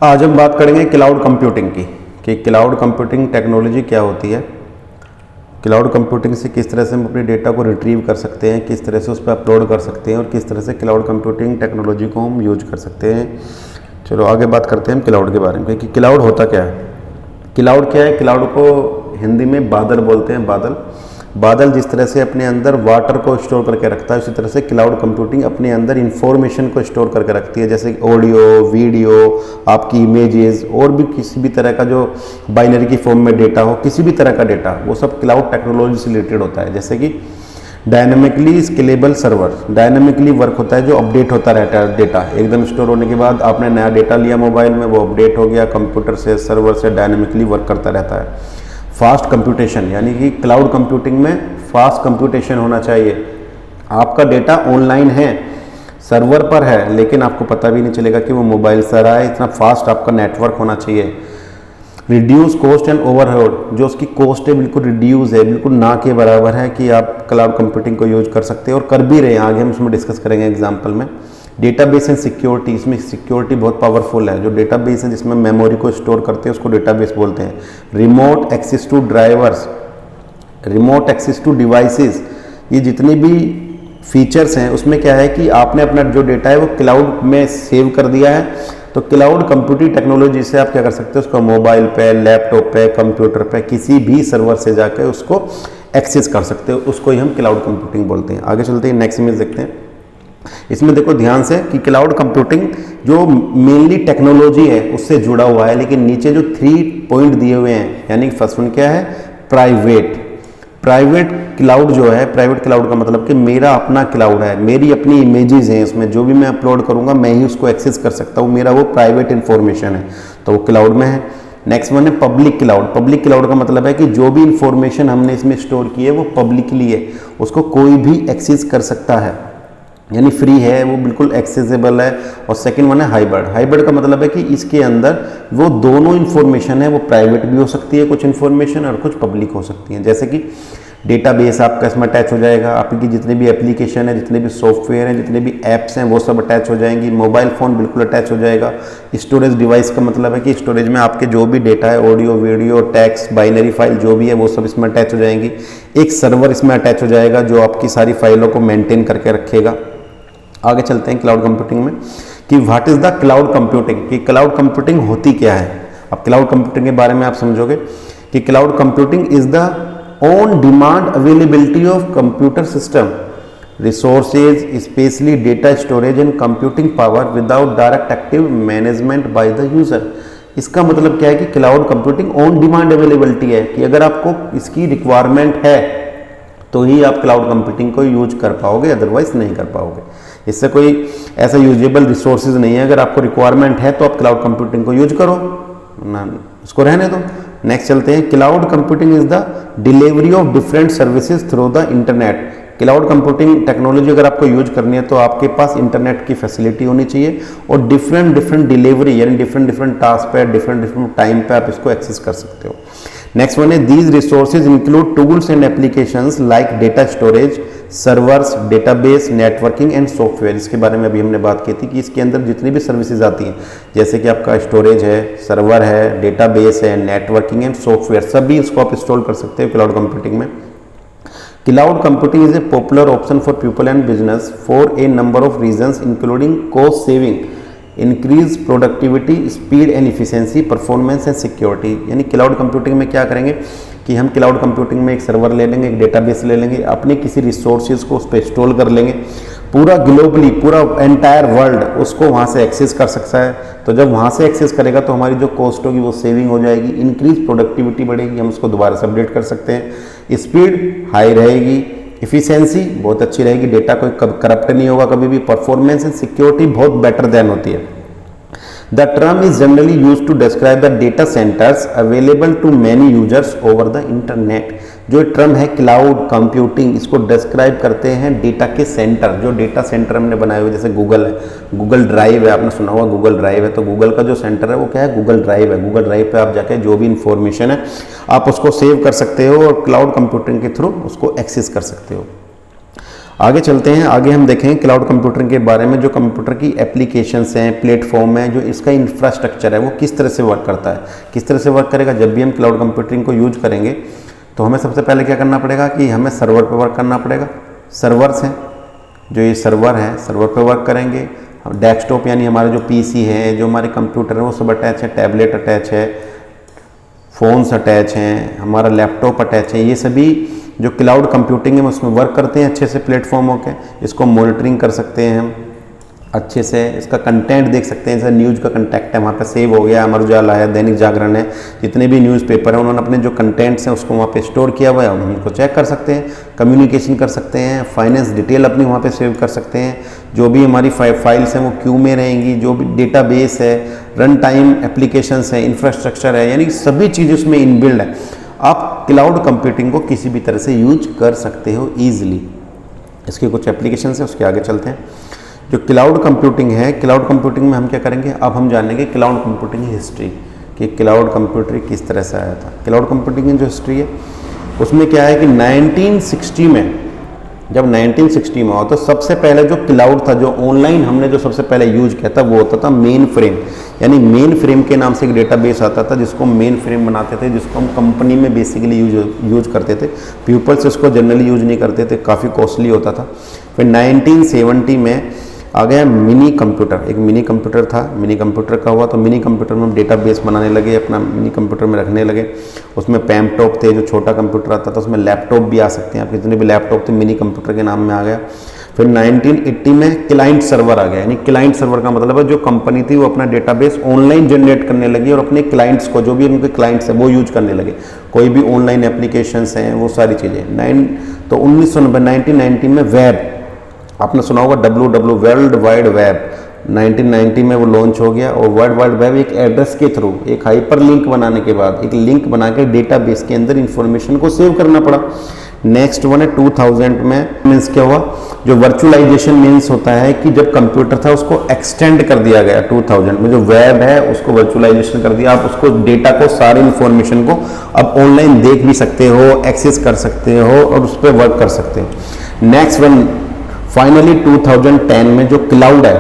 आज हम बात करेंगे क्लाउड कंप्यूटिंग की कि क्लाउड कंप्यूटिंग टेक्नोलॉजी क्या होती है। क्लाउड कंप्यूटिंग से किस तरह से हम अपने डेटा को रिट्रीव कर सकते हैं, किस तरह से उस पर अपलोड कर सकते हैं और किस तरह से क्लाउड कंप्यूटिंग टेक्नोलॉजी को हम यूज कर सकते हैं। चलो आगे बात करते हैं हम क्लाउड के बारे में कि क्लाउड होता क्या है। क्लाउड क्या है? क्लाउड को हिंदी में बादल बोलते हैं। बादल जिस तरह से अपने अंदर वाटर को स्टोर करके रखता है, उसी तरह से क्लाउड कंप्यूटिंग अपने अंदर इंफॉर्मेशन को स्टोर करके रखती है, जैसे ऑडियो, वीडियो, आपकी इमेजेस और भी किसी भी तरह का जो बाइनरी की फॉर्म में डेटा हो, किसी भी तरह का डेटा, वो सब क्लाउड टेक्नोलॉजी से रिलेटेड होता है। जैसे कि dynamically scalable server, dynamically work होता है, जो अपडेट होता रहता है डेटा। एकदम स्टोर होने के बाद आपने नया डेटा लिया मोबाइल में, वो अपडेट हो गया, कंप्यूटर से सर्वर से डायनेमिकली वर्क करता रहता है। फास्ट कंप्यूटेशन, यानी कि क्लाउड कंप्यूटिंग में फास्ट कंप्यूटेशन होना चाहिए। आपका डेटा ऑनलाइन है, सर्वर पर है, लेकिन आपको पता भी नहीं चलेगा कि वो मोबाइल से आ रहा है। इतना फास्ट आपका नेटवर्क होना चाहिए। रिड्यूस कॉस्ट एंड ओवरहेड, जो उसकी कॉस्ट है बिल्कुल रिड्यूस है, बिल्कुल ना के बराबर है कि आप क्लाउड कंप्यूटिंग को यूज कर सकते हैं और कर भी रहे हैं। आगे हम उसमें डिस्कस करेंगे एग्जाम्पल में। डेटाबेस एंड सिक्योरिटी, इसमें सिक्योरिटी बहुत पावरफुल है। जो डेटाबेस है जिसमें मेमोरी को स्टोर करते हैं उसको डेटाबेस बोलते हैं। Remote access to drivers, remote access to devices, ये जितने भी फीचर्स हैं उसमें क्या है कि आपने अपना जो डेटा है वो क्लाउड में सेव कर दिया है। तो क्लाउड कंप्यूटिंग टेक्नोलॉजी से आप क्या कर सकते हो, उसको मोबाइल पे, लैपटॉप पे, कंप्यूटर पे, किसी भी सर्वर से जाकर उसको एक्सेस कर सकते हो। उसको ही हम क्लाउड कंप्यूटिंग बोलते हैं। आगे चलते हैं, नेक्स्ट इमेज देखते हैं। इसमें देखो ध्यान से कि क्लाउड कंप्यूटिंग जो मेनली टेक्नोलॉजी है उससे जुड़ा हुआ है, लेकिन नीचे जो 3 पॉइंट दिए हुए हैं, यानी फर्स्ट वन क्या है, प्राइवेट क्लाउड जो है, प्राइवेट क्लाउड का मतलब कि मेरा अपना क्लाउड है, मेरी अपनी इमेजेस हैं, उसमें जो भी मैं अपलोड करूंगा मैं ही उसको एक्सेस कर सकता हूं, मेरा वो प्राइवेट इंफॉर्मेशन है, तो वो क्लाउड में है। नेक्स्ट वन है पब्लिक क्लाउड। पब्लिक क्लाउड का मतलब है कि जो भी इंफॉर्मेशन हमने इसमें स्टोर की है वो पब्लिकली है, उसको कोई भी एक्सेस कर सकता है, यानी फ्री है, वो बिल्कुल एक्सेसिबल है। और सेकंड वन है हाइब्रिड। हाइब्रिड का मतलब है कि इसके अंदर वो दोनों इन्फॉर्मेशन है, वो प्राइवेट भी हो सकती है कुछ इन्फॉर्मेशन और कुछ पब्लिक हो सकती है। जैसे कि डेटाबेस आपका इसमें अटैच हो जाएगा, आपकी जितने भी एप्लीकेशन है, जितने भी सॉफ्टवेयर हैं, जितने भी ऐप्स हैं, वो सब अटैच हो जाएंगी। मोबाइल फ़ोन बिल्कुल अटैच हो जाएगा। स्टोरेज डिवाइस का मतलब है कि स्टोरेज में आपके जो भी डेटा है, audio, video, text, binary file जो भी है, वो सब इसमें अटैच हो जाएंगी। एक सर्वर इसमें अटैच हो जाएगा जो आपकी सारी फाइलों को मेंटेन करके रखेगा। आगे चलते हैं क्लाउड कंप्यूटिंग में कि what is the cloud computing, कि क्लाउड कंप्यूटिंग होती क्या है। अब क्लाउड कंप्यूटिंग के बारे में आप समझोगे कि cloud computing is the on demand availability of computer system resources, specially data storage and computing power without direct active management by the user. इसका मतलब क्या है कि cloud computing on demand availability है कि अगर आपको इसकी रिक्वायरमेंट है तो ही आप क्लाउड कंप्यूटिंग को यूज कर पाओगे, अदरवाइज नहीं कर पाओगे। इससे कोई ऐसा यूजेबल रिसोर्सेज नहीं है। अगर आपको रिक्वायरमेंट है तो आप क्लाउड कंप्यूटिंग को यूज करो, ना उसको रहने दो। नेक्स्ट चलते हैं, cloud computing is the delivery of different services through the internet. Cloud computing technology अगर आपको यूज करनी है तो आपके पास इंटरनेट की फैसिलिटी होनी चाहिए और डिफरेंट डिलीवरी, यानी डिफरेंट टास्क पे, डिफरेंट टाइम पे आप इसको एक्सेस कर सकते हो। नेक्स्ट वन है, these resources include tools and applications like data storage, servers, database, networking and software. इसके बारे में अभी हमने बात की थी कि इसके अंदर जितनी भी सर्विसेज आती हैं, जैसे कि आपका स्टोरेज है, सर्वर है, डेटाबेस है, नेटवर्किंग एंड सॉफ्टवेयर, सभी इसको आप इंस्टॉल कर सकते हो क्लाउड कंप्यूटिंग में। Cloud computing is a popular option for people and business for a number of reasons including cost saving, increase productivity, speed and efficiency, performance and security। यानी cloud computing में क्या करेंगे कि हम क्लाउड कंप्यूटिंग में एक server ले लेंगे, एक डेटाबेस ले लेंगे, अपने किसी रिसोर्सेज को उस पर इंस्टॉल कर लेंगे, पूरा ग्लोबली, पूरा एंटायर वर्ल्ड उसको वहाँ से एक्सेस कर सकता है। तो जब वहाँ से एक्सेस करेगा तो हमारी जो कॉस्ट होगी वो सेविंग हो जाएगी, इंक्रीज प्रोडक्टिविटी बढ़ेगी, हम उसको दोबारा से अपडेट कर सकते हैं, स्पीड हाई रहेगी, इफिशियंसी बहुत अच्छी रहेगी, डेटा कोई करप्ट नहीं होगा कभी भी, परफॉर्मेंस एंड सिक्योरिटी बहुत बेटर देन होती है। The term is generally used to describe the data centers available to many users over the internet। जो टर्म है क्लाउड कंप्यूटिंग, इसको डिस्क्राइब करते हैं डेटा के सेंटर, जो डेटा सेंटर हमने बनाए हुए, जैसे गूगल है, गूगल ड्राइव है, आपने सुना होगा गूगल ड्राइव है, तो गूगल का जो सेंटर है वो क्या है, गूगल ड्राइव है। गूगल ड्राइव पे आप जाके जो भी इंफॉर्मेशन है आप उसको सेव कर सकते हो और क्लाउड कंप्यूटिंग के थ्रू उसको एक्सेस कर सकते हो। आगे चलते हैं, आगे हम देखेंगे क्लाउड कंप्यूटिंग के बारे में। जो कंप्यूटर की एप्लीकेशंस हैं, प्लेटफॉर्म है, जो इसका इंफ्रास्ट्रक्चर है वो किस तरह से वर्क करता है, किस तरह से वर्क करेगा। जब भी हम क्लाउड कंप्यूटिंग को यूज करेंगे तो हमें सबसे पहले क्या करना पड़ेगा कि हमें सर्वर पर वर्क करना पड़ेगा। सर्वर्स हैं, जो ये सर्वर है, सर्वर पर वर्क करेंगे। डेस्कटॉप यानी हमारे जो पीसी है, जो हमारे कंप्यूटर है वो सब अटैच है, टैबलेट अटैच है, फ़ोन्स अटैच हैं, हमारा लैपटॉप अटैच है। ये सभी जो क्लाउड कंप्यूटिंग है उसमें वर्क करते हैं अच्छे से प्लेटफॉर्म होके। इसको मॉनिटरिंग कर सकते हैं हम अच्छे से, इसका कंटेंट देख सकते हैं। जैसे न्यूज़ का कंटेंट है वहाँ पे सेव हो गया, अमर उजाला है, दैनिक जागरण है, जितने भी न्यूज़पेपर हैं उन्होंने अपने जो कंटेंट्स हैं उसको वहाँ पे स्टोर किया हुआ है, हम उनको चेक कर सकते हैं, कम्युनिकेशन कर सकते हैं, फाइनेंस डिटेल अपनी वहाँ पे सेव कर सकते हैं। जो भी हमारी फाइल्स हैं वो क्यू में रहेंगी, जो भी डेटाबेस है, रन टाइम एप्लीकेशंस है, इंफ्रास्ट्रक्चर है, यानी सभी चीज़ उसमें इनबिल्ड है। आप क्लाउड कंप्यूटिंग को किसी भी तरह से यूज कर सकते हो ईजिली। इसकी कुछ एप्लीकेशन है, उसके आगे चलते हैं। जो क्लाउड कंप्यूटिंग है, क्लाउड कंप्यूटिंग में हम क्या करेंगे, अब हम जानेंगे क्लाउड कंप्यूटिंग हिस्ट्री कि क्लाउड कंप्यूटिंग किस तरह से आया था। क्लाउड कंप्यूटिंग की जो हिस्ट्री है उसमें क्या है कि 1960 में, जब 1960 में हुआ तो सबसे पहले जो क्लाउड था, जो ऑनलाइन हमने जो सबसे पहले यूज किया था वो होता था मेन फ्रेम। यानी मेन फ्रेम के नाम से एक डेटाबेस आता था जिसको मेन फ्रेम बनाते थे, जिसको हम कंपनी में बेसिकली यूज करते थे। पीपल्स इसको जनरली यूज नहीं करते थे, काफ़ी कॉस्टली होता था। फिर 1970 में आ गया मिनी कंप्यूटर। एक मिनी कंप्यूटर था, मिनी कंप्यूटर का हुआ तो मिनी कंप्यूटर में हम डेटाबेस बनाने लगे, अपना मिनी कंप्यूटर में रखने लगे। उसमें पैम टॉप थे, जो छोटा कंप्यूटर आता था, उसमें लैपटॉप भी आ सकते हैं, आप जितने भी लैपटॉप थे मिनी कंप्यूटर के नाम में आ गया। फिर 1980 में क्लाइंट सर्वर आ गया। यानी क्लाइंट सर्वर का मतलब है जो कंपनी थी वो अपना डेटाबेस ऑनलाइन जनरेट करने लगी और अपने क्लाइंट्स को, जो भी उनके क्लाइंट्स हैं वो यूज करने लगे, कोई भी ऑनलाइन एप्लीकेशंस हैं वो सारी चीज़ें। 1990 में वेब, आपने सुना होगा WWW, वर्ल्ड वाइड वेब, 1990 में वो लॉन्च हो गया। और वर्ल्ड वाइड वेब एक एड्रेस के थ्रू, एक हाइपर लिंक बनाने के बाद, एक लिंक बना के डेटाबेस के अंदर इंफॉर्मेशन को सेव करना पड़ा। नेक्स्ट वन है 2000 में, मीन्स क्या हुआ, जो वर्चुअलाइजेशन मीन्स होता है कि जब कंप्यूटर था उसको एक्सटेंड कर दिया गया। 2000 में जो वेब है उसको वर्चुअलाइजेशन कर दिया, आप उसको डेटा को, सारी इंफॉर्मेशन को अब ऑनलाइन देख भी सकते हो, एक्सेस कर सकते हो और उस पर वर्क कर सकते हो। नेक्स्ट वन फाइनली 2010 में जो क्लाउड है,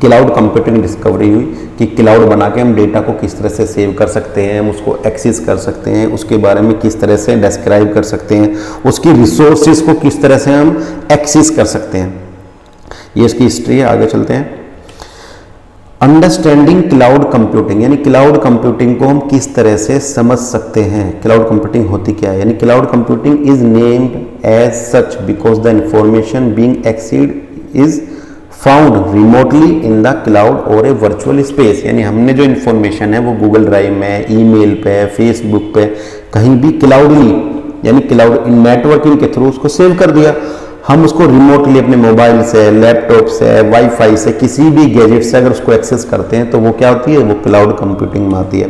क्लाउड कंप्यूटिंग डिस्कवरी हुई कि क्लाउड बना के हम डेटा को किस तरह से सेव कर सकते हैं, हम उसको एक्सेस कर सकते हैं, उसके बारे में किस तरह से डिस्क्राइब कर सकते हैं, उसकी रिसोर्सेज को किस तरह से हम एक्सेस कर सकते हैं। ये इसकी हिस्ट्री है। आगे चलते हैं। अंडरस्टैंडिंग क्लाउड कंप्यूटिंग, यानी क्लाउड कंप्यूटिंग को हम किस तरह से समझ सकते हैं, क्लाउड कंप्यूटिंग होती क्या है। यानी cloud computing is named as such because the information being accessed is found remotely in the cloud और ए वर्चुअल स्पेस। यानी हमने जो इन्फॉर्मेशन है वो गूगल ड्राइव में, ईमेल पे, फेसबुक पे, कहीं भी क्लाउडली, यानी क्लाउड नेटवर्किंग के थ्रू उसको सेव कर दिया। हम उसको रिमोटली अपने मोबाइल से, लैपटॉप से, वाईफाई से, किसी भी गैजेट से अगर उसको एक्सेस करते हैं तो वो क्या होती है, वो क्लाउड कंप्यूटिंग में आती है।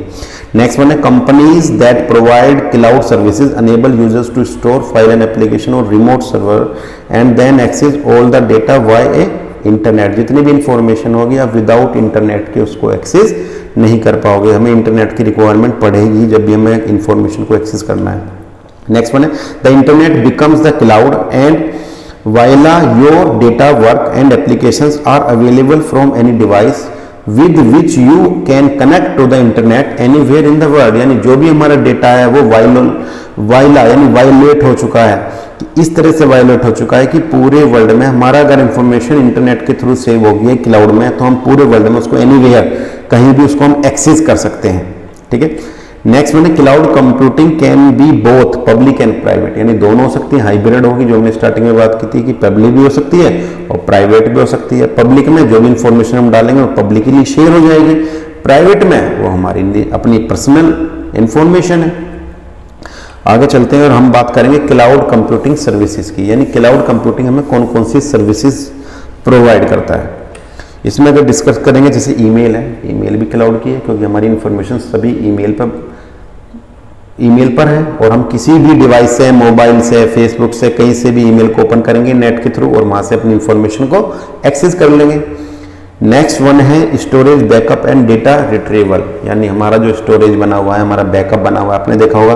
नेक्स्ट वन है companies that provide cloud services enable users to store file and application और remote server and then access all the data by a internet. जितनी भी इंफॉर्मेशन होगी आप विदाउट इंटरनेट के उसको एक्सेस नहीं कर पाओगे, हमें इंटरनेट की रिक्वायरमेंट पड़ेगी जब भी हमें इंफॉर्मेशन को एक्सेस करना है। नेक्स्ट वन है the internet becomes the cloud and while your data work and applications are available from any device with which you can connect to the internet anywhere in the world। यानी जो भी हमारा data है वो violet हो चुका है, इस तरह से वायलेट हो चुका है कि पूरे वर्ल्ड में हमारा अगर इंफॉर्मेशन इंटरनेट के थ्रू सेव होगी है क्लाउड में, तो हम पूरे वर्ल्ड में उसको एनीवेयर, कहीं भी उसको हम एक्सेस कर सकते हैं। ठीक है। नेक्स्ट मैंने cloud computing can be both public and private, यानी दोनों हो सकती है, हाइब्रिड होगी, जो हमने स्टार्टिंग में बात की थी कि पब्लिक भी हो सकती है और प्राइवेट भी हो सकती है। पब्लिक में जो भी इंफॉर्मेशन हम डालेंगे वो पब्लिकली शेयर हो जाएगी, प्राइवेट में वो हमारी अपनी पर्सनल इंफॉर्मेशन है। आगे चलते हैं और हम बात करेंगे क्लाउड कंप्यूटिंग सर्विसेज की, यानी क्लाउड कंप्यूटिंग हमें कौन कौन सी सर्विसेज प्रोवाइड करता है। इसमें अगर डिस्कस करेंगे, जैसे ईमेल है, ईमेल भी क्लाउड की है क्योंकि हमारी इंफॉर्मेशन सभी ईमेल पर है और हम किसी भी डिवाइस से, मोबाइल से, फेसबुक से, कहीं से भी ईमेल को ओपन करेंगे नेट के थ्रू और वहां से अपनी इंफॉर्मेशन को एक्सेस कर लेंगे। नेक्स्ट वन है storage backup and data retrieval, यानी हमारा जो स्टोरेज बना हुआ है, हमारा बैकअप बना हुआ है, आपने देखा होगा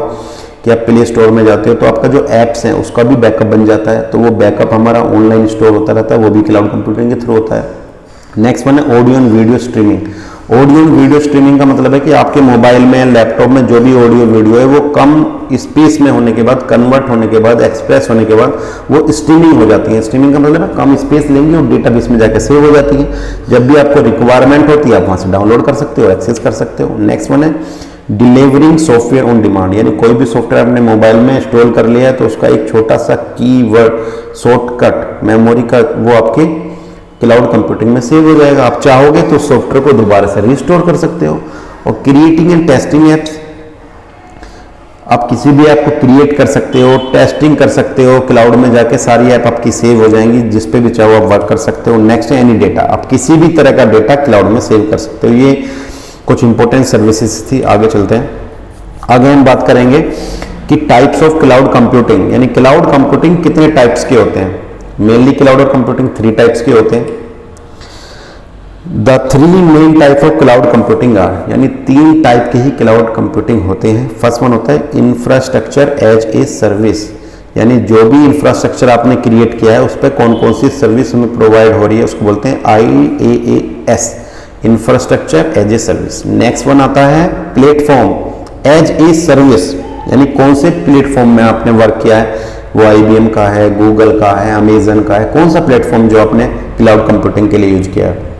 कि आप प्ले स्टोर में जाते हो तो आपका जो ऐप्स हैं उसका भी बैकअप बन जाता है, तो वो बैकअप हमारा ऑनलाइन स्टोर होता रहता है, वो भी क्लाउड कंप्यूटिंग के थ्रू होता है। नेक्स्ट वन है audio and video streaming. Audio and video streaming का मतलब है कि आपके मोबाइल में, लैपटॉप में जो भी ऑडियो वीडियो है वो कम स्पेस में होने के बाद, कन्वर्ट होने के बाद, एक्सप्रेस होने के बाद वो स्ट्रीमिंग हो जाती है। स्ट्रीमिंग का मतलब है कम स्पेस लेंगे और डेटाबेस में जाकर सेव हो जाती है। जब भी आपको रिक्वायरमेंट होती है आप वहाँ से डाउनलोड कर सकते हो, एक्सेस कर सकते हो। नेक्स्ट वन है डिलीवरिंग सॉफ्टवेयर ऑन डिमांड, यानी कोई भी सॉफ्टवेयर आपने मोबाइल में इंस्टॉल कर लिया है तो उसका एक छोटा सा कीवर्ड, शॉर्टकट, मेमोरी का, वो आपके क्लाउड कंप्यूटिंग में सेव हो जाएगा। आप चाहोगे तो सॉफ्टवेयर को दोबारा से रिस्टोर कर सकते हो। और क्रिएटिंग एंड टेस्टिंग एप्स, आप किसी भी ऐप को क्रिएट कर सकते हो, टेस्टिंग कर सकते हो, क्लाउड में जाके सारी ऐप आपकी सेव हो जाएंगी, जिस पे भी चाहो आप वर्क कर सकते हो। नेक्स्ट है एनी डेटा, आप किसी भी तरह का डेटा क्लाउड में सेव कर सकते हो। ये कुछ इंपॉर्टेंट सर्विसेज थी। आगे चलते हैं। आगे हम बात करेंगे कि टाइप्स ऑफ क्लाउड कंप्यूटिंग, यानी क्लाउड कंप्यूटिंग कितने टाइप्स के होते हैं। मेनली क्लाउड कंप्यूटिंग 3 टाइप्स के होते हैं। The 3 main type of cloud computing are, यानी 3 टाइप के ही क्लाउड कंप्यूटिंग होते हैं। फर्स्ट वन होता है इंफ्रास्ट्रक्चर एज ए सर्विस, यानी जो भी इंफ्रास्ट्रक्चर आपने क्रिएट किया है उस पर कौन कौन सी सर्विस हमें प्रोवाइड हो रही है, उसको बोलते हैं IaaS, infrastructure as a service. Next one आता है प्लेटफॉर्म एज ए सर्विस, यानी कौन से प्लेटफॉर्म में आपने वर्क किया है, वो IBM का है, गूगल का है, अमेजन का है, कौन सा प्लेटफॉर्म जो आपने क्लाउड कंप्यूटिंग के लिए यूज किया है।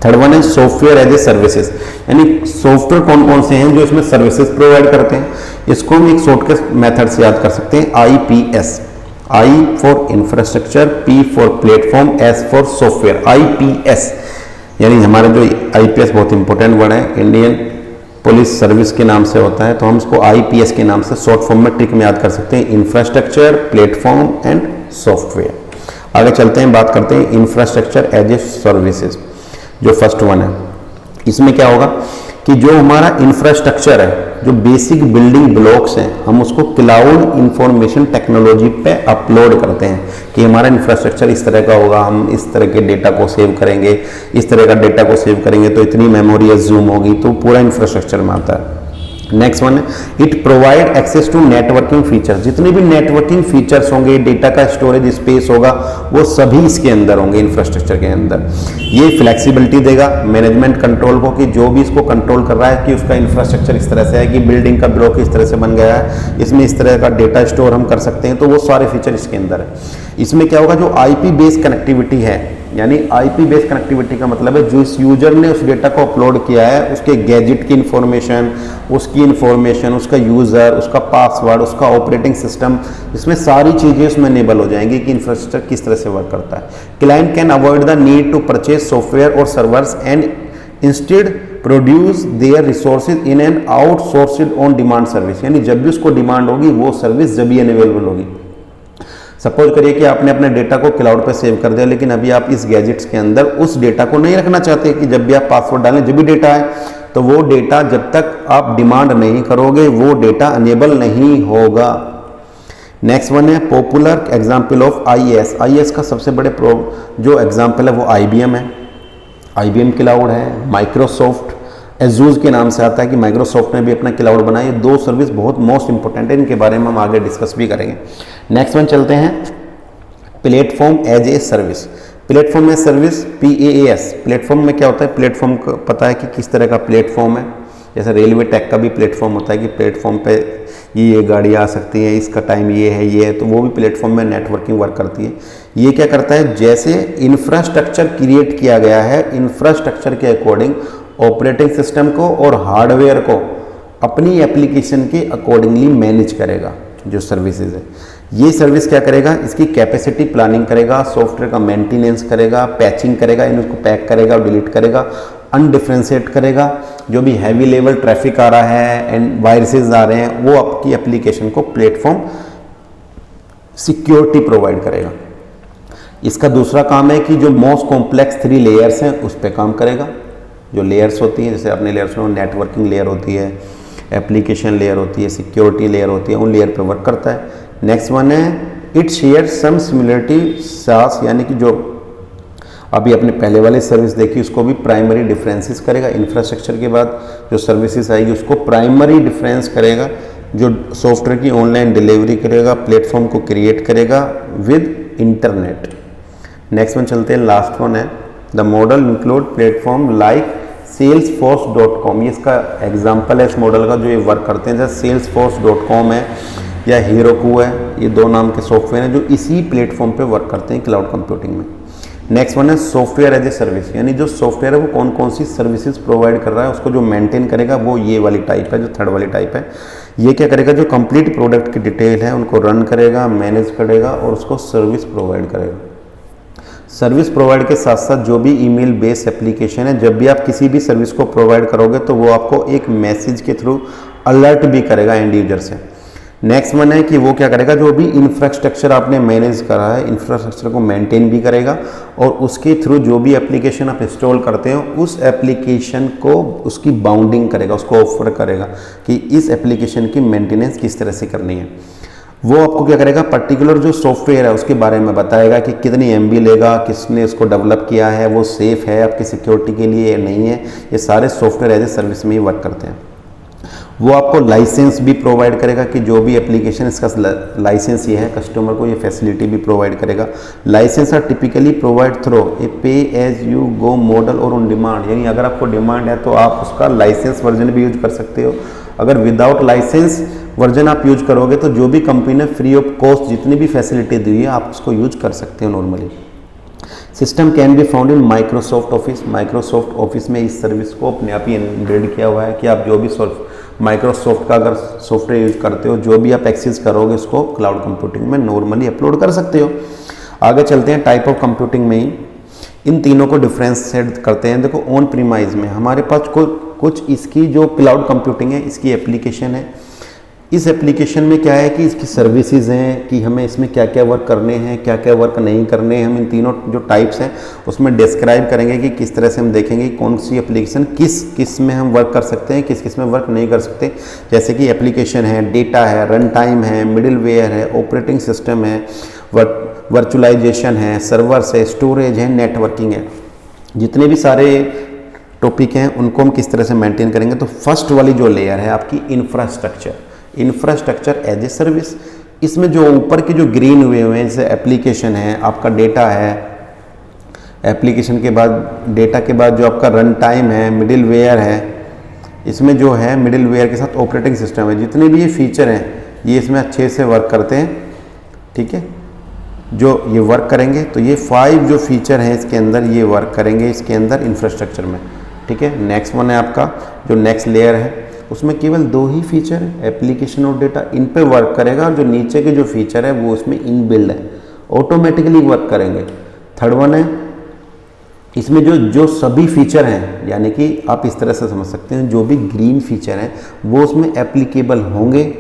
थर्ड वन है सॉफ्टवेयर एज ए सर्विसेज, यानी सॉफ्टवेयर कौन कौन से हैं जो इसमें सर्विसेज प्रोवाइड करते हैं। इसको हम एक शॉर्टकट मेथड से याद कर सकते हैं, IPS, I for infrastructure, P for platform, S for software. IPS यानी हमारा जो IPS बहुत इंपॉर्टेंट वर्ड है, इंडियन पुलिस सर्विस के नाम से होता है, तो हम इसको IPS के नाम से शॉर्ट फॉर्म में ट्रिक में याद कर सकते हैं, इंफ्रास्ट्रक्चर, प्लेटफॉर्म एंड सॉफ्टवेयर। आगे चलते हैं, बात करते हैं इंफ्रास्ट्रक्चर एज ए सर्विसेज, जो फर्स्ट वन है। इसमें क्या होगा कि जो हमारा इंफ्रास्ट्रक्चर है, जो बेसिक बिल्डिंग ब्लॉक्स हैं, हम उसको क्लाउड इंफॉर्मेशन टेक्नोलॉजी पे अपलोड करते हैं कि हमारा इंफ्रास्ट्रक्चर इस तरह का होगा, हम इस तरह के डेटा को सेव करेंगे, इस तरह का डेटा को सेव करेंगे तो इतनी मेमोरी एज्यूम होगी, तो पूरा इंफ्रास्ट्रक्चर में आता है। नेक्स्ट वन है it provide access to networking features, जितने भी नेटवर्किंग फीचर्स होंगे, डेटा का स्टोरेज स्पेस होगा, वो सभी इसके अंदर होंगे, इंफ्रास्ट्रक्चर के अंदर। ये फ्लेक्सिबिलिटी देगा मैनेजमेंट कंट्रोल को कि जो भी इसको कंट्रोल कर रहा है कि उसका इंफ्रास्ट्रक्चर इस तरह से है कि बिल्डिंग का ब्लॉक इस तरह से बन गया है, इसमें इस तरह का डेटा स्टोर हम कर सकते हैं, तो वो सारे फीचर इसके अंदर है। इसमें क्या होगा, जो IP बेस्ड कनेक्टिविटी है, यानी IP बेस्ड कनेक्टिविटी का मतलब है जो इस यूजर ने उस डेटा को अपलोड किया है उसके गैजेट की इंफॉर्मेशन, उसकी इंफॉर्मेशन, उसका यूज़र, उसका पासवर्ड, उसका ऑपरेटिंग सिस्टम, इसमें सारी चीज़ें उसमें इनेबल हो जाएंगी कि इंफ्रास्ट्रक्चर किस तरह से वर्क करता है। Client can avoid the need to purchase software और servers and instead produce their resources in an outsourced on demand service, यानी जब भी उसको डिमांड होगी वो सर्विस जब भी अवेलेबल होगी। सपोज करिए कि आपने अपने डेटा को क्लाउड पर सेव कर दिया, लेकिन अभी आप इस गैजेट्स के अंदर उस डेटा को नहीं रखना चाहते कि जब भी आप पासवर्ड डालें जब भी डेटा आए, तो वो डेटा जब तक आप डिमांड नहीं करोगे वो डेटा अनेबल नहीं होगा। नेक्स्ट वन है पॉपुलर एग्जाम्पल ऑफ IaaS का सबसे बड़े जो एग्जाम्पल है वो IBM है, IBM क्लाउड है। माइक्रोसॉफ्ट एजूर के नाम से आता है कि माइक्रोसॉफ्ट ने भी अपना क्लाउड बनाया। ये 2 सर्विस बहुत मोस्ट इंपॉर्टेंट है, इनके बारे में हम आगे डिस्कस भी करेंगे। नेक्स्ट वन चलते हैं platform as a service. Platform as service PaaS। Platform में क्या होता है, प्लेटफॉर्म का पता है कि किस तरह का प्लेटफॉर्म है, जैसे रेलवे टेक का भी प्लेटफॉर्म होता है कि प्लेटफॉर्म पे ये गाड़ी आ सकती है, इसका टाइम ये है, तो वो भी प्लेटफॉर्म में नेटवर्किंग वर्क करती है। ये क्या करता है, जैसे इंफ्रास्ट्रक्चर क्रिएट किया गया है, इंफ्रास्ट्रक्चर के अकॉर्डिंग ऑपरेटिंग सिस्टम को और हार्डवेयर को अपनी एप्लीकेशन के अकॉर्डिंगली मैनेज करेगा। जो सर्विसेज है, ये सर्विस क्या करेगा, इसकी कैपेसिटी प्लानिंग करेगा, सॉफ्टवेयर का मेंटेनेंस करेगा, पैचिंग करेगा, इनको पैक करेगा और डिलीट करेगा, अनडिफ्रेंशिएट करेगा, जो भी हैवी लेवल ट्रैफिक आ रहा है एंड वायरसेस आ रहे हैं वो आपकी एप्लीकेशन को प्लेटफॉर्म सिक्योरिटी प्रोवाइड करेगा। इसका दूसरा काम है कि जो मोस्ट कॉम्प्लेक्स 3 लेयर्स हैं उस पर काम करेगा। जो लेयर्स होती हैं, जैसे अपने लेयर्स में नेटवर्किंग लेयर होती है, एप्लीकेशन लेयर होती है, सिक्योरिटी लेयर होती है, उन लेयर पर वर्क करता है। नेक्स्ट वन है इट शेयर सम सिमिलरिटी सास, यानी कि जो अभी अपने पहले वाले सर्विस देखी उसको भी प्राइमरी डिफरेंसेस करेगा। इंफ्रास्ट्रक्चर के बाद जो सर्विसेज आएगी उसको प्राइमरी डिफरेंस करेगा, जो सॉफ्टवेयर की ऑनलाइन डिलीवरी करेगा, प्लेटफॉर्म को क्रिएट करेगा विद इंटरनेट। नेक्स्ट वन चलते हैं, लास्ट वन है the model include platform like salesforce.com। ये इसका एग्जाम्पल है इस मॉडल का जो ये वर्क करते हैं, जैसे salesforce.com है या Heroku है, ये दो नाम के सॉफ्टवेयर हैं जो इसी प्लेटफॉर्म पे वर्क करते हैं क्लाउड कंप्यूटिंग में। नेक्स्ट वन है सॉफ्टवेयर एज ए सर्विस, यानी जो सॉफ्टवेयर है वो कौन कौन सी सर्विसेज प्रोवाइड कर रहा है, उसको जो मेंटेन करेगा वो ये वाली टाइप है, जो थर्ड वाली टाइप है। ये क्या करेगा, जो कंप्लीट प्रोडक्ट की डिटेल है उनको रन करेगा, मैनेज करेगा और उसको सर्विस प्रोवाइड करेगा। सर्विस प्रोवाइड के साथ साथ जो भी ईमेल बेस्ड एप्लीकेशन है, जब भी आप किसी भी सर्विस को प्रोवाइड करोगे तो वो आपको एक मैसेज के थ्रू अलर्ट भी करेगा एंड यूजर से। नेक्स्ट वन है कि वो क्या करेगा, जो भी इंफ्रास्ट्रक्चर आपने मैनेज करा है इंफ्रास्ट्रक्चर को मेंटेन भी करेगा और उसके थ्रू जो भी एप्लीकेशन आप इंस्टॉल करते हो उस एप्लीकेशन को उसकी बाउंडिंग करेगा, उसको ऑफर करेगा कि इस एप्लीकेशन की मेंटेनेंस किस तरह से करनी है। वो आपको क्या करेगा, पर्टिकुलर जो सॉफ्टवेयर है उसके बारे में बताएगा कि कितनी MB लेगा, किसने इसको डेवलप किया है, वो सेफ़ है आपकी सिक्योरिटी के लिए या नहीं है। ये सारे सॉफ्टवेयर एज ए सर्विस में ही वर्क करते हैं। वो आपको लाइसेंस भी प्रोवाइड करेगा कि जो भी एप्लीकेशन इसका लाइसेंस ये है, कस्टमर को ये फैसिलिटी भी प्रोवाइड करेगा। Licence are typically provide through a pay as you go model और ऑन डिमांड, यानी अगर आपको डिमांड है तो आप उसका लाइसेंस वर्जन भी यूज कर सकते हो। अगर विदाउट लाइसेंस वर्जन आप यूज करोगे तो जो भी कंपनी ने फ्री ऑफ कॉस्ट जितनी भी फैसिलिटी दी है आप उसको यूज कर सकते हो normally. System can be found in Microsoft office. Microsoft office में इस सर्विस को अपने आप ही इनबिल्ड किया हुआ है कि आप जो भी माइक्रोसॉफ्ट का अगर सॉफ्टवेयर यूज करते हो, जो भी आप एक्सेस करोगे उसको क्लाउड कंप्यूटिंग में नॉर्मली अपलोड कर सकते हो। आगे चलते हैं टाइप ऑफ कंप्यूटिंग में ही इन तीनों को डिफ्रेंशिएट करते हैं। देखो ऑन प्रीमाइज में हमारे पास कुछ इसकी जो क्लाउड कंप्यूटिंग है इसकी एप्लीकेशन है। इस एप्लीकेशन में क्या है कि इसकी सर्विसेज हैं कि हमें इसमें क्या क्या वर्क करने हैं, क्या क्या वर्क नहीं करने हैं। हम इन तीनों जो टाइप्स हैं उसमें डिस्क्राइब करेंगे कि किस तरह से हम देखेंगे कौन सी एप्लीकेशन किस में हम वर्क कर सकते हैं, किस में वर्क नहीं कर सकते। जैसे कि एप्लीकेशन है, डेटा है, रन टाइम है, मिडिल वेयर है, ऑपरेटिंग सिस्टम है, वर्चुअलाइजेशन है, सर्वर्स है, स्टोरेज है, नेटवर्किंग है। जितने भी सारे टॉपिक हैं उनको हम किस तरह से मेंटेन करेंगे। तो फर्स्ट वाली जो लेयर है आपकी इंफ्रास्ट्रक्चर एज ए सर्विस। इसमें जो ऊपर के जो ग्रीन हुए हैं जैसे एप्लीकेशन है, आपका डेटा है, एप्लीकेशन के बाद डेटा के बाद जो आपका रन टाइम है, मिडिल वेयर है, इसमें जो है मिडिल वेयर के साथ ऑपरेटिंग सिस्टम है। जितने भी ये फीचर हैं ये इसमें अच्छे से वर्क करते हैं, ठीक है। जो ये वर्क करेंगे तो ये 5 जो फीचर हैं इसके अंदर ये वर्क करेंगे इसके अंदर इंफ्रास्ट्रक्चर में, ठीक है। नेक्स्ट वन है आपका जो नेक्स्ट लेयर है उसमें केवल 2 ही फीचर है, एप्लीकेशन और डेटा, इन पे वर्क करेगा। और जो नीचे के जो फीचर है वो उसमें इनबिल्ड है, ऑटोमेटिकली वर्क करेंगे। थर्ड वन है इसमें जो सभी फीचर हैं, यानी कि आप इस तरह से समझ सकते हैं जो भी ग्रीन फीचर हैं वो उसमें एप्लीकेबल होंगे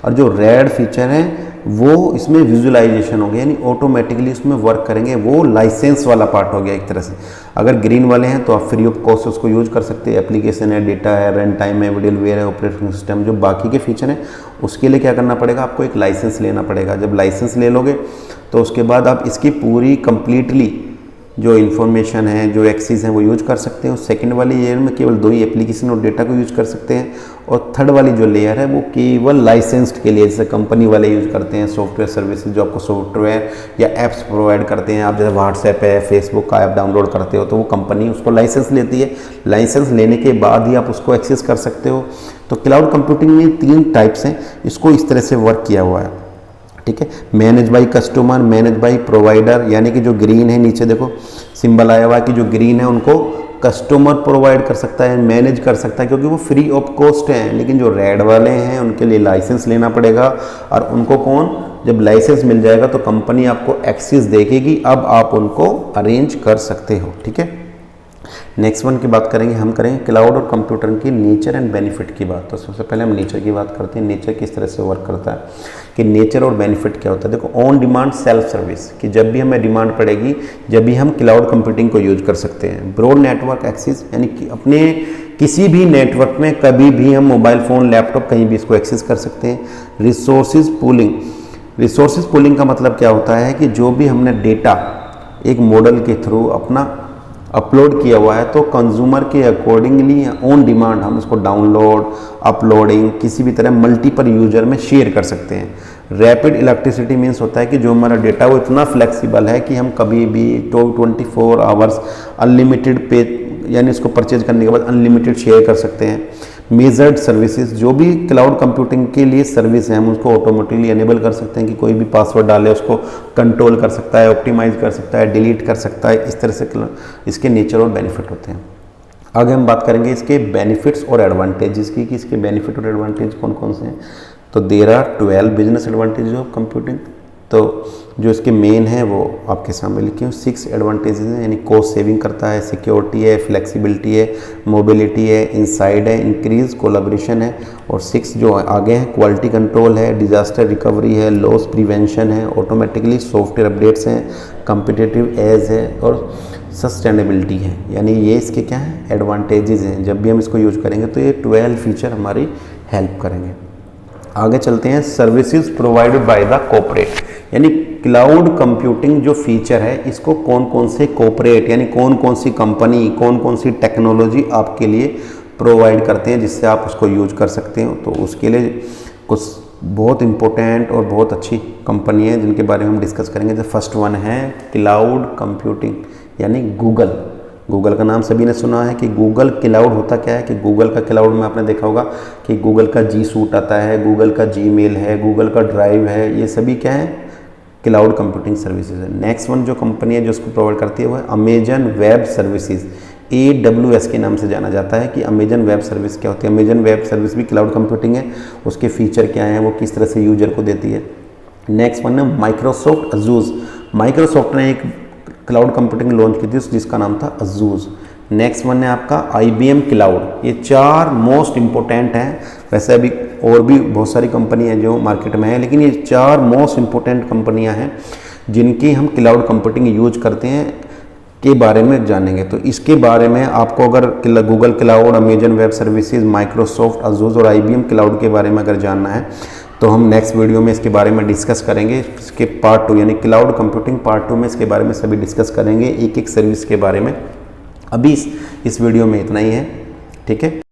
और जो रेड फीचर हैं वो इसमें विजुअलाइजेशन होंगे, यानी ऑटोमेटिकली उसमें वर्क करेंगे। वो लाइसेंस वाला पार्ट हो गया एक तरह से। अगर ग्रीन वाले हैं तो आप फ्री ऑफ कॉस्ट उसको यूज कर सकते हैं। एप्लीकेशन है, डेटा है, रन टाइम है, मिडिल वेयर है, ऑपरेटिंग सिस्टम, जो बाकी के फीचर हैं उसके लिए क्या करना पड़ेगा, आपको एक लाइसेंस लेना पड़ेगा। जब लाइसेंस ले लोगे तो उसके बाद आप इसकी पूरी कंप्लीटली जो इन्फॉर्मेशन है, जो एक्सेस हैं वो यूज कर सकते हो। सेकंड वाली लेयर में केवल 2 ही एप्लीकेशन और डेटा को यूज कर सकते हैं। और थर्ड वाली जो लेयर है वो केवल लाइसेंस्ड के लिए, जैसे कंपनी वाले यूज करते हैं सॉफ्टवेयर सर्विसेज, जो आपको सॉफ्टवेयर या एप्स प्रोवाइड करते हैं। आप जैसे व्हाट्सएप है, फेसबुक का ऐप डाउनलोड करते हो तो वो कंपनी उसको लाइसेंस लेती है। लाइसेंस लेने के बाद ही आप उसको एक्सेस कर सकते हो। तो क्लाउड कंप्यूटिंग में 3 टाइप्स हैं, इसको इस तरह से वर्क किया हुआ है, ठीक है। Manage by customer, manage by provider, यानी कि जो ग्रीन है नीचे देखो सिंबल आया हुआ है कि जो ग्रीन है उनको कस्टमर प्रोवाइड कर सकता है, मैनेज कर सकता है क्योंकि वो फ्री ऑफ कॉस्ट हैं। लेकिन जो रेड वाले हैं उनके लिए लाइसेंस लेना पड़ेगा और उनको जब लाइसेंस मिल जाएगा तो कंपनी आपको एक्सेस देगी, अब आप उनको अरेंज कर सकते हो, ठीक है। नेक्स्ट वन की बात करेंगे, हम करेंगे क्लाउड और कंप्यूटर की नेचर एंड बेनिफिट की बात। तो सबसे पहले हम नेचर की बात करते हैं। नेचर किस तरह से वर्क करता है कि नेचर और बेनिफिट क्या होता है। देखो ऑन डिमांड सेल्फ सर्विस, कि जब भी हमें डिमांड पड़ेगी जब भी हम क्लाउड कंप्यूटिंग को यूज कर सकते हैं। ब्रॉड नेटवर्क एक्सेस, यानी कि अपने किसी भी नेटवर्क में कभी भी हम मोबाइल फ़ोन, लैपटॉप कहीं भी इसको एक्सेस कर सकते हैं। रिसोर्सेज पूलिंग, रिसोर्सेज पूलिंग का मतलब क्या होता है कि जो भी हमने डेटा एक मॉडल के थ्रू अपना अपलोड किया हुआ है तो कंज्यूमर के अकॉर्डिंगली ऑन डिमांड हम इसको डाउनलोड, अपलोडिंग किसी भी तरह मल्टीपल यूजर में शेयर कर सकते हैं। रैपिड इलेक्ट्रिसिटी मीन्स होता है कि जो हमारा डेटा वो इतना फ्लेक्सिबल है कि हम कभी भी 24 आवर्स अनलिमिटेड पे, यानी इसको परचेज करने के बाद अनलिमिटेड शेयर कर सकते हैं। मेजर्ड सर्विसेज, जो भी क्लाउड कंप्यूटिंग के लिए सर्विस है हम उसको ऑटोमेटिकली एनेबल कर सकते हैं कि कोई भी पासवर्ड डाले उसको कंट्रोल कर सकता है, ऑप्टिमाइज कर सकता है, डिलीट कर सकता है। इस तरह से इसके नेचर और बेनिफिट होते हैं। आगे हम बात करेंगे इसके बेनिफिट्स और एडवांटेजेस की कि इसके बेनिफिट और एडवांटेज कौन कौन से हैं। तो there are 12 business advantage of computing. तो जो इसके मेन है वो आपके सामने लिखे हूँ। 6 एडवांटेजेस हैं, यानी कॉस्ट सेविंग करता है, सिक्योरिटी है, फ्लेक्सिबिलिटी है, मोबिलिटी है, इनसाइड है, इंक्रीज कोलाब्रेशन है। और 6 जो आगे हैं, क्वालिटी कंट्रोल है, डिजास्टर रिकवरी है, लॉस प्रिवेंशन है, ऑटोमेटिकली सॉफ्टवेयर अपडेट्स हैं, कम्पिटिटिव एज है और सस्टेनेबिलिटी है। यानी ये इसके क्या हैं, एडवांटेजेस हैं। जब भी हम इसको यूज करेंगे तो ये 12 फीचर हमारी हेल्प करेंगे। आगे चलते हैं, services provided by the corporate, यानी क्लाउड कंप्यूटिंग जो फीचर है इसको कौन कौन से कॉर्पोरेट यानी कौन कौन सी कंपनी, कौन कौन सी टेक्नोलॉजी आपके लिए प्रोवाइड करते हैं जिससे आप उसको यूज कर सकते हो। तो उसके लिए कुछ बहुत इंपॉर्टेंट और बहुत अच्छी कंपनी है जिनके बारे में हम डिस्कस करेंगे। जो फर्स्ट वन है क्लाउड कंप्यूटिंग, यानी गूगल। गूगल का नाम सभी ने सुना है कि गूगल क्लाउड होता क्या है कि गूगल का क्लाउड में आपने देखा होगा कि गूगल का जी सूट आता है, गूगल का जीमेल है, गूगल का ड्राइव है, ये सभी क्या है, क्लाउड कंप्यूटिंग सर्विसेज है। नेक्स्ट वन जो कंपनी है जो इसको प्रोवाइड करती है वो है अमेजन वेब सर्विसेज, AWS के नाम से जाना जाता है कि अमेजन वेब सर्विस क्या होती है। अमेजन वेब सर्विस भी क्लाउड कंप्यूटिंग है, उसके फीचर क्या हैं, वो किस तरह से यूजर को देती है। नेक्स्ट वन है माइक्रोसॉफ्ट अजूज। माइक्रोसॉफ्ट ने एक क्लाउड कंप्यूटिंग लॉन्च की थी जिसका नाम था अजूज। नेक्स्ट वन है आपका IBM क्लाउड। ये 4 मोस्ट इंपॉर्टेंट हैं। वैसे अभी और भी बहुत सारी कंपनी हैं जो मार्केट में है, लेकिन ये 4 मोस्ट इंपॉर्टेंट कंपनियां हैं जिनकी हम क्लाउड कंप्यूटिंग यूज करते हैं के बारे में जानेंगे। तो इसके बारे में आपको अगर Google cloud, Amazon web services, Microsoft Azure और IBM क्लाउड के बारे में अगर जानना है तो हम नेक्स्ट वीडियो में इसके बारे में डिस्कस करेंगे। इसके पार्ट 2 यानी क्लाउड कंप्यूटिंग पार्ट 2 में इसके बारे में सभी डिस्कस करेंगे, एक एक सर्विस के बारे में। अभी इस वीडियो में इतना ही है, ठीक है।